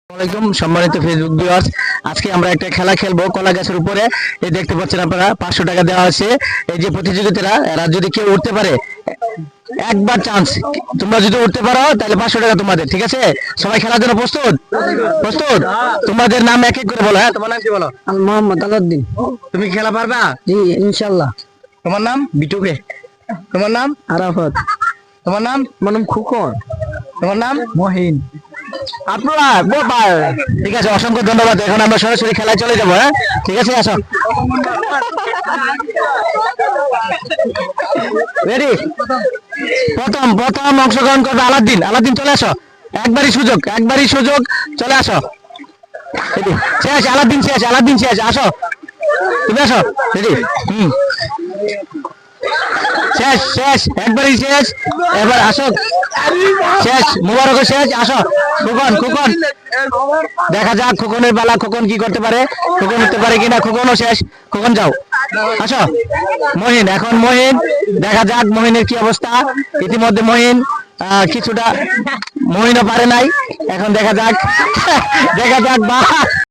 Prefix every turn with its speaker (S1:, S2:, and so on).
S1: আসসালামু আলাইকুম সম্মানিত ফেসবুক ভিউয়ার্স, আজকে আমরা একটা খেলা খেলবো কলা গাছের উপরে। এই দেখতে পাচ্ছেন আপনারা 500 টাকা দেওয়া আছে। এই যে প্রতিযোগিতারা এরা যদি কেউ উঠতে পারে, একবার চান্স, তোমরা যদি উঠতে পারো তাহলে 500 টাকা তোমাদের। ঠিক আছে, সবাই খেলার জন্য প্রস্তুত? প্রস্তুত? তোমাদের নাম এক এক করে বলো। হ্যাঁ, তোমার নাম কি বলো?
S2: মোহাম্মদ আলাউদ্দিন।
S1: তুমি কি খেলা পারবা?
S2: জি ইনশাল্লাহ।
S1: তোমার নাম? বিটুকে। তোমার নাম?
S2: আরাফাত।
S1: তোমার নাম?
S2: আমার নাম খুকন।
S1: তোমার নাম?
S2: মহিন।
S1: আপনারা ঠিক আছে, অসংখ্য ধন্যবাদ। এখন আমরা সরাসরি খেলায় চলে যাবো। হ্যাঁ, ঠিক আছে, আসো। রেডি? প্রথম প্রথম অংশগ্রহণ করবে আলাদ্দিন। আলাদ্দিন চলে আসো, একবারই সুযোগ, একবারই সুযোগ, চলে আসো। রেডি? শেষ, আলাদ্দিন শেষ, আলাদ্দিন শেষ, আসো, তুমি আসো। রেডি? শেষ শেষ, একবারই শেষ, এবার আসো। শেষ, মুবারক শেষ, আসো। খোকন, খোকন, দেখা যাক খোকনের বেলা, খোকন কি করতে পারে, খোকন উঠতে পারে কিনা। খোকনও শেষ, খোকন যাও, আসো। মহিন, এখন মহিন, দেখা যাক মহিনের কি অবস্থা। ইতিমধ্যে মহিন কিছুটা, মহিনও পারে নাই, এখন দেখা যাক দেখা যাক বা